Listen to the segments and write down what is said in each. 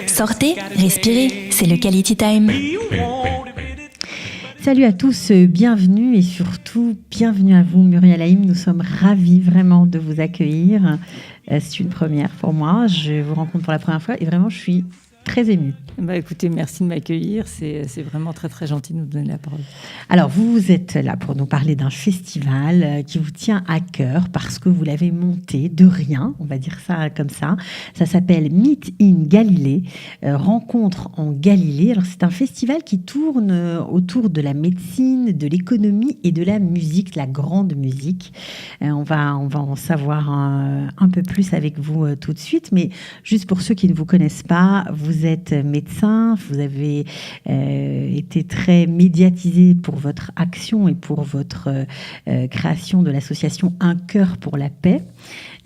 Sortez, respirez, c'est le Quality Time. Salut à tous, bienvenue et surtout bienvenue à vous Muriel Haïm. Nous sommes ravis vraiment de vous accueillir. C'est une première pour moi. Je vous rencontre pour la première fois et vraiment je suis très émue. Écoutez, merci de m'accueillir. C'est vraiment très, très gentil de nous donner la parole. Alors, vous êtes là pour nous parler d'un festival qui vous tient à cœur parce que vous l'avez monté de rien, on va dire ça comme ça. Ça s'appelle Meet in Galilée, Rencontre en Galilée. Alors, c'est un festival qui tourne autour de la médecine, de l'économie et de la musique, la grande musique. On va en savoir un peu plus avec vous tout de suite. Mais juste pour ceux qui ne vous connaissent pas, vous êtes médecin, vous avez été très médiatisé pour votre action et pour votre création de l'association Un cœur pour la paix.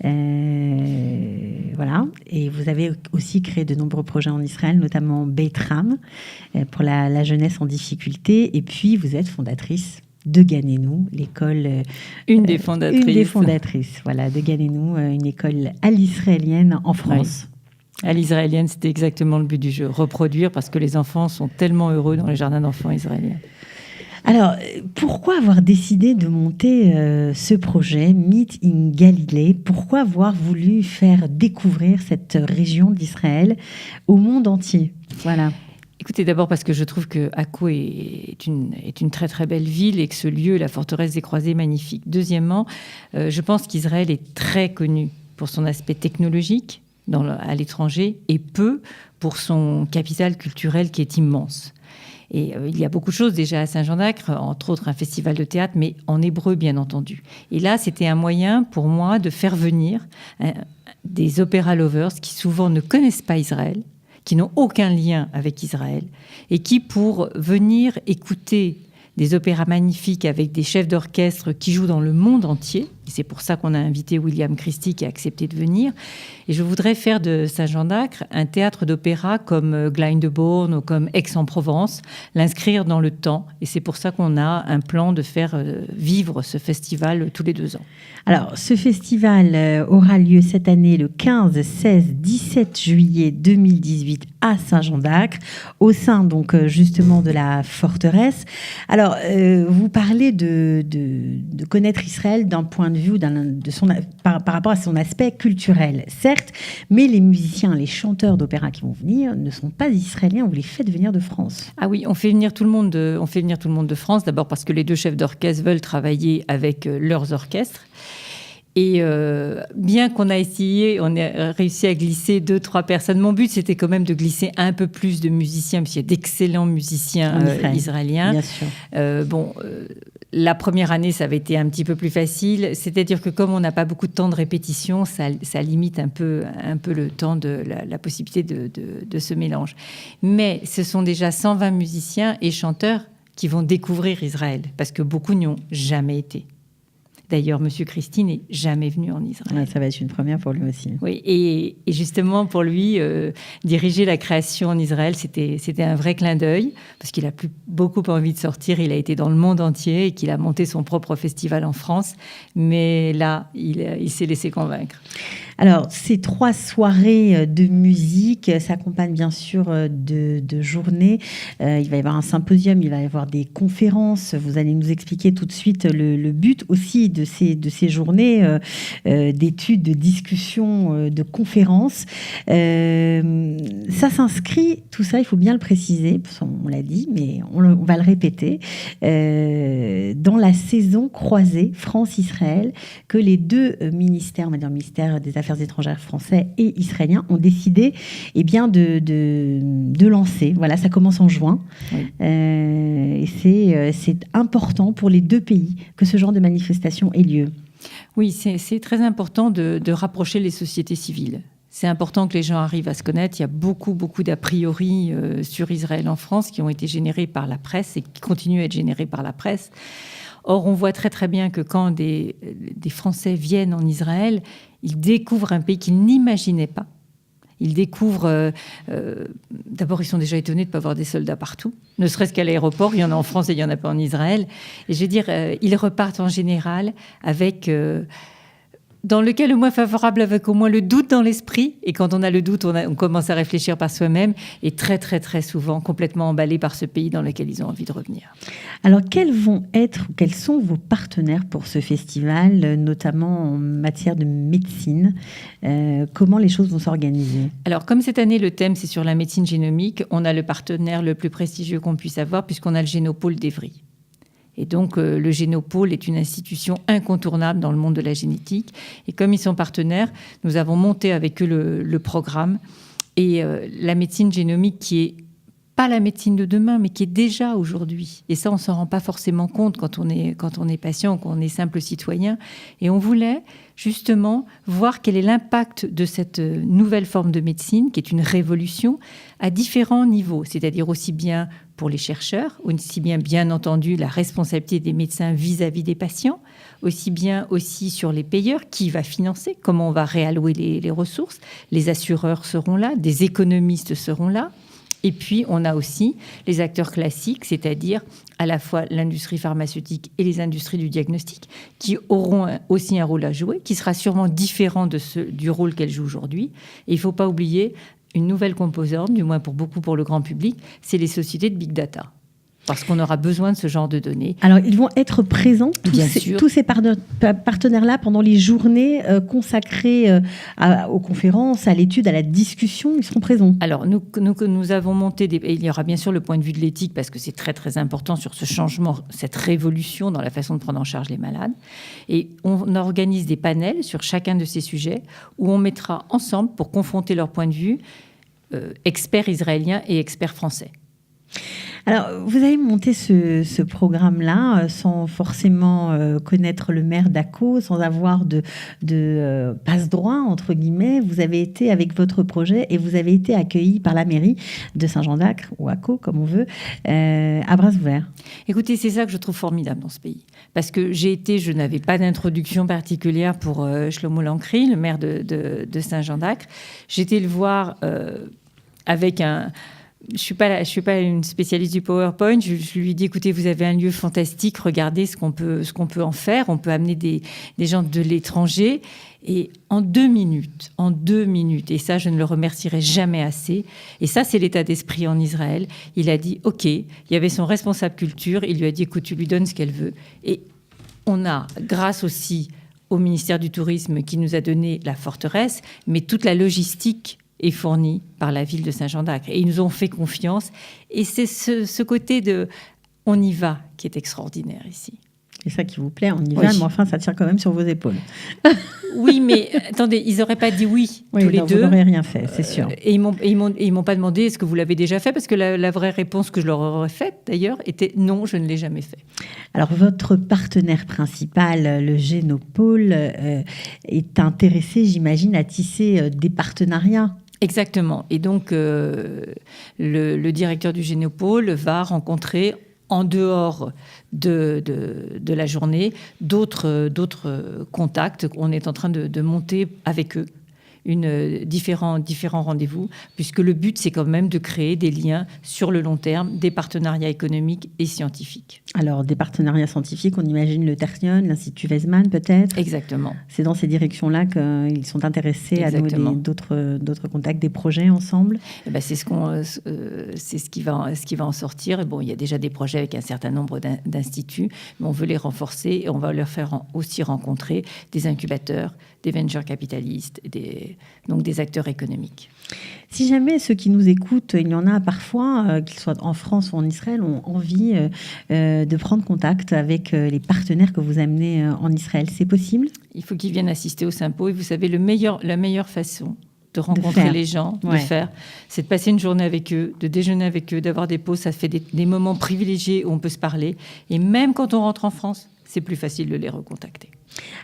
Voilà. Et vous avez aussi créé de nombreux projets en Israël, notamment Beit Ram pour la jeunesse en difficulté. Et puis, vous êtes fondatrice de Ganenu, l'école... Une des fondatrices. Voilà, de Ganenu, une école à l'israélienne en France. Oui. À l'israélienne, c'était exactement le but du jeu, reproduire, parce que les enfants sont tellement heureux dans les jardins d'enfants israéliens. Alors, pourquoi avoir décidé de monter ce projet, Meet in Galilée? Pourquoi avoir voulu faire découvrir cette région d'Israël au monde entier? Voilà. Écoutez, d'abord parce que je trouve que Akko est une très très belle ville et que ce lieu, la forteresse des Croisés, est magnifique. Deuxièmement, je pense qu'Israël est très connu pour son aspect technologique à l'étranger et peu pour son capital culturel qui est immense. Et il y a beaucoup de choses déjà à Saint-Jean-d'Acre, entre autres un festival de théâtre, mais en hébreu bien entendu. Et là, c'était un moyen pour moi de faire venir des opéra lovers qui souvent ne connaissent pas Israël, qui n'ont aucun lien avec Israël, et qui, pour venir écouter des opéras magnifiques avec des chefs d'orchestre qui jouent dans le monde entier. Et c'est pour ça qu'on a invité William Christie qui a accepté de venir. Et je voudrais faire de Saint-Jean-d'Acre un théâtre d'opéra comme Glyndebourne ou comme Aix-en-Provence, l'inscrire dans le temps. Et c'est pour ça qu'on a un plan de faire vivre ce festival tous les 2 ans. Alors, ce festival aura lieu cette année le 15, 16, 17 juillet 2018 à Saint-Jean-d'Acre, au sein donc justement de la forteresse. Alors, vous parlez de connaître Israël d'un point de vue par rapport à son aspect culturel, certes, mais les musiciens, les chanteurs d'opéra qui vont venir ne sont pas israéliens, vous les faites venir de France. Ah oui, on fait venir tout le monde de France, d'abord parce que les 2 chefs d'orchestre veulent travailler avec leurs orchestres. Et bien qu'on a essayé, on a réussi à glisser 2-3 personnes. Mon but, c'était quand même de glisser un peu plus de musiciens, parce qu'il y a d'excellents musiciens israéliens. Bien sûr. La première année, ça avait été un petit peu plus facile. C'est-à-dire que comme on n'a pas beaucoup de temps de répétition, ça limite un peu le temps de la possibilité de ce mélange. Mais ce sont déjà 120 musiciens et chanteurs qui vont découvrir Israël, parce que beaucoup n'y ont jamais été. D'ailleurs, M. Christie n'est jamais venu en Israël. Ouais, ça va être une première pour lui aussi. Oui, et justement, pour lui, diriger la création en Israël, c'était un vrai clin d'œil, parce qu'il a plus beaucoup envie de sortir. Il a été dans le monde entier et qu'il a monté son propre festival en France. Mais là, il s'est laissé convaincre. Alors, ces 3 soirées de musique s'accompagnent bien sûr de journées. Il va y avoir un symposium, il va y avoir des conférences. Vous allez nous expliquer tout de suite le but aussi de ces journées d'études, de discussions, de conférences. Ça s'inscrit, tout ça, il faut bien le préciser, on l'a dit, mais on va le répéter, dans la saison croisée France-Israël que les 2 ministères, on va dire ministère des Affaires étrangères français et israélien, ont décidé de lancer. Voilà, ça commence en juin. Oui. Et c'est important pour les 2 pays que ce genre de manifestation ait lieu. Oui, c'est très important de rapprocher les sociétés civiles. C'est important que les gens arrivent à se connaître. Il y a beaucoup d'a priori sur Israël en France qui ont été générés par la presse et qui continuent à être générés par la presse. Or, on voit très très bien que quand des Français viennent en Israël, ils découvrent un pays qu'ils n'imaginaient pas. Ils découvrent... d'abord, ils sont déjà étonnés de ne pas voir des soldats partout. Ne serait-ce qu'à l'aéroport, il y en a en France et il n'y en a pas en Israël. Et je veux dire, ils repartent en général avec dans le cas le moins favorable, avec au moins le doute dans l'esprit. Et quand on a le doute, on commence à réfléchir par soi-même. Et très, très, très souvent, complètement emballé par ce pays dans lequel ils ont envie de revenir. Alors, quels sont vos partenaires pour ce festival, notamment en matière de médecine? Comment les choses vont s'organiser? Alors, comme cette année, le thème, c'est sur la médecine génomique, on a le partenaire le plus prestigieux qu'on puisse avoir, puisqu'on a le Génopôle d'Évry. Et donc, le Génopôle est une institution incontournable dans le monde de la génétique. Et comme ils sont partenaires, nous avons monté avec eux le programme. Et la médecine génomique qui est pas la médecine de demain, mais qui est déjà aujourd'hui. Et ça, on ne s'en rend pas forcément compte quand on est patient, quand on est simple citoyen. Et on voulait justement voir quel est l'impact de cette nouvelle forme de médecine, qui est une révolution, à différents niveaux. C'est-à-dire aussi bien pour les chercheurs, aussi bien entendu, la responsabilité des médecins vis-à-vis des patients, aussi bien aussi sur les payeurs, qui va financer, comment on va réallouer les ressources. Les assureurs seront là, des économistes seront là. Et puis, on a aussi les acteurs classiques, c'est-à-dire à la fois l'industrie pharmaceutique et les industries du diagnostic, qui auront aussi un rôle à jouer, qui sera sûrement différent du rôle qu'elles jouent aujourd'hui. Et il ne faut pas oublier une nouvelle composante, du moins pour le grand public, c'est les sociétés de big data. Parce qu'on aura besoin de ce genre de données. Alors, ils vont être présents, tous ces partenaires-là, pendant les journées consacrées aux conférences, à l'étude, à la discussion, ils seront présents. Alors, nous avons monté il y aura bien sûr le point de vue de l'éthique, parce que c'est très, très important sur ce changement, cette révolution dans la façon de prendre en charge les malades. Et on organise des panels sur chacun de ces sujets, où on mettra ensemble, pour confronter leur point de vue, experts israéliens et experts français. Alors, vous avez monté ce programme-là sans forcément connaître le maire d'Akko, sans avoir de passe-droit, entre guillemets. Vous avez été avec votre projet et vous avez été accueilli par la mairie de Saint-Jean-d'Acre, ou Akko, comme on veut, à bras ouverts. Écoutez, c'est ça que je trouve formidable dans ce pays. Parce que je n'avais pas d'introduction particulière pour Shlomo Lankri, le maire de Saint-Jean-d'Acre. J'étais le voir avec un... Je suis pas une spécialiste du PowerPoint. Je lui dis, écoutez, vous avez un lieu fantastique, regardez ce qu'on peut en faire. On peut amener des gens de l'étranger. Et en 2 minutes, et ça, je ne le remercierai jamais assez, et ça, c'est l'état d'esprit en Israël, il a dit, OK, il y avait son responsable culture, il lui a dit, écoute, tu lui donnes ce qu'elle veut. Et on a, grâce aussi au ministère du Tourisme qui nous a donné la forteresse, mais toute la logistique est fournie par la ville de Saint-Jean-d'Acre. Et ils nous ont fait confiance. Et c'est ce côté de « on y va » qui est extraordinaire ici. C'est ça qui vous plaît, on y va, mais enfin, ça tire quand même sur vos épaules. Oui, mais attendez, ils n'auraient pas dit oui, tous les deux. Vous n'aurez rien fait, c'est sûr. Et ils m'ont pas demandé est-ce que vous l'avez déjà fait, parce que la vraie réponse que je leur aurais faite, d'ailleurs, était non, je ne l'ai jamais fait. Alors, votre partenaire principal, le Génopôle, est intéressé, j'imagine, à tisser des partenariats. Exactement. Et donc, le directeur du Génopôle va rencontrer, en dehors de la journée, d'autres contacts. On est en train de monter avec eux différents rendez-vous, puisque le but, c'est quand même de créer des liens sur le long terme, des partenariats économiques et scientifiques. Alors, des partenariats scientifiques, on imagine le Ternion, l'Institut Weizmann, peut-être. Exactement. C'est dans ces directions-là qu'ils sont intéressés à nouer d'autres contacts, des projets ensemble. Et ben, c'est ce qui va en sortir. Et bon, il y a déjà des projets avec un certain nombre d'instituts, mais on veut les renforcer et on va leur faire aussi rencontrer des incubateurs, des venture capitalistes, donc des acteurs économiques. Si jamais ceux qui nous écoutent, il y en a parfois, qu'ils soient en France ou en Israël, ont envie de prendre contact avec les partenaires que vous amenez en Israël, c'est possible ? Il faut qu'ils viennent assister au Sympo. Et vous savez, la meilleure façon de rencontrer les gens, c'est de passer une journée avec eux, de déjeuner avec eux, d'avoir des pauses. Ça fait des moments privilégiés où on peut se parler. Et même quand on rentre en France, c'est plus facile de les recontacter.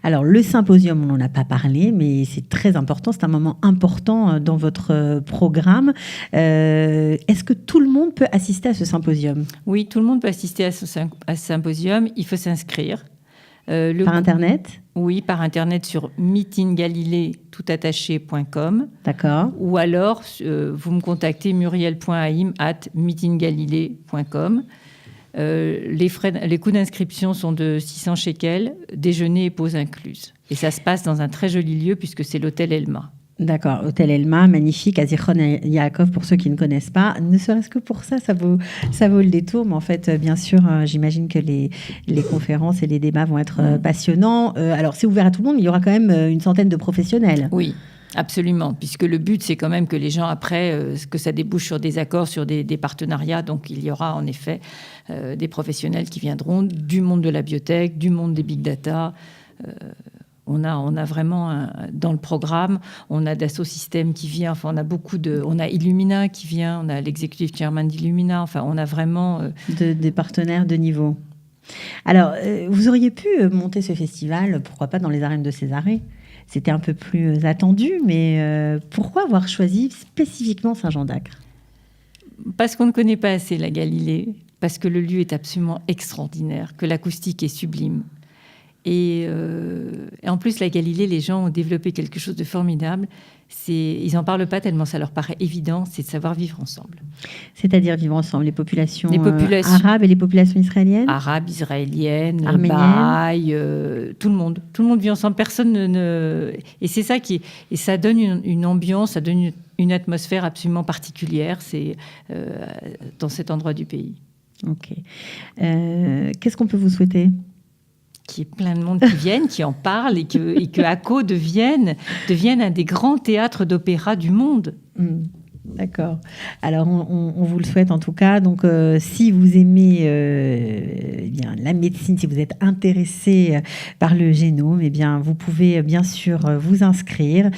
Alors, le symposium, on n'en a pas parlé, mais c'est très important. C'est un moment important dans votre programme. Est-ce que tout le monde peut assister à ce symposium ? Oui, tout le monde peut assister à ce symposium. Il faut s'inscrire. Par Internet ? Oui, par Internet sur meetinggalilée.com. D'accord. Ou alors, vous me contactez muriel.haim@meetinggalilée.com. Les coûts d'inscription sont de 600 shekels, déjeuner et pause incluses. Et ça se passe dans un très joli lieu puisque c'est l'hôtel Elma. D'accord, Hôtel Elma, magnifique, à Zichron Yaakov, pour ceux qui ne connaissent pas. Ne serait-ce que pour ça, ça vaut le détour. Mais en fait, bien sûr, j'imagine que les conférences et les débats vont être passionnants. Alors, c'est ouvert à tout le monde, mais il y aura quand même une centaine de professionnels. Oui, absolument, puisque le but, c'est quand même que les gens, après, que ça débouche sur des accords, sur des partenariats. Donc, il y aura en effet des professionnels qui viendront du monde de la biotech, du monde des big data. On a vraiment, dans le programme, on a Dassault Systèmes qui vient, enfin, on a Illumina qui vient, on a l'executive chairman d'Illumina, enfin, on a vraiment... Des partenaires de niveau. Alors, vous auriez pu monter ce festival, pourquoi pas dans les arènes de Césarée ? C'était un peu plus attendu, mais pourquoi avoir choisi spécifiquement Saint-Jean-d'Acre ? Parce qu'on ne connaît pas assez la Galilée, parce que le lieu est absolument extraordinaire, que l'acoustique est sublime. Et en plus, la Galilée, les gens ont développé quelque chose de formidable. Ils n'en parlent pas tellement ça leur paraît évident, c'est de savoir vivre ensemble. C'est-à-dire vivre ensemble, les populations arabes et les populations israéliennes ? Arabes, israéliennes, arméniennes, tout le monde. Tout le monde vit ensemble, personne ne... Et c'est ça et ça donne une ambiance, ça donne une atmosphère absolument particulière dans cet endroit du pays. Ok. Qu'est-ce qu'on peut vous souhaiter ? Qu'il y ait plein de monde qui viennent, qui en parlent et que ACO devienne un des grands théâtres d'opéra du monde. D'accord. Alors, on vous le souhaite en tout cas. Donc, si vous aimez bien, la médecine, si vous êtes intéressé par le génome, eh bien, vous pouvez bien sûr vous inscrire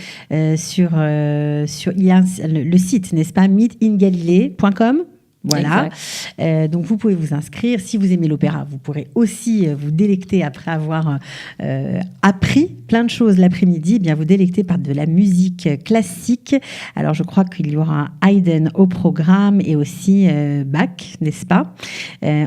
sur il y a le site, n'est-ce pas, meetingalilée.com. Voilà, donc vous pouvez vous inscrire. Si vous aimez l'opéra, vous pourrez aussi vous délecter après avoir appris plein de choses l'après-midi, bien vous délecter par de la musique classique. Alors je crois qu'il y aura Haydn au programme et aussi Bach, n'est-ce pas,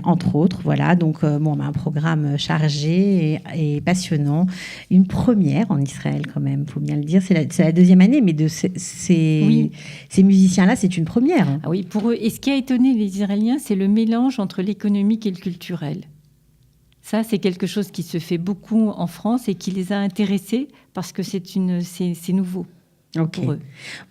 entre autres. Voilà, donc un programme chargé et passionnant. Une première en Israël quand même, faut bien le dire. C'est la deuxième année, mais de ces musiciens-là, c'est une première. Ah oui, pour eux. Et ce qui a étonné les Israéliens, c'est le mélange entre l'économique et le culturel. Ça, c'est quelque chose qui se fait beaucoup en France et qui les a intéressés parce que c'est nouveau. Ok.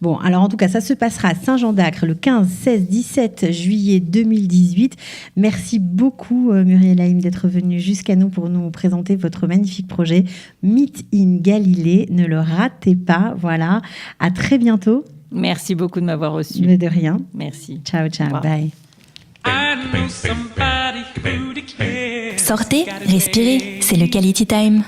Bon, alors en tout cas, ça se passera à Saint-Jean-d'Acre le 15, 16, 17 juillet 2018. Merci beaucoup, Muriel Haïm, d'être venue jusqu'à nous pour nous présenter votre magnifique projet Meet in Galilée. Ne le ratez pas. Voilà. À très bientôt. Merci beaucoup de m'avoir reçu. Mais de rien. Merci. Ciao, bye. Sortez, respirez, c'est le Quality Time.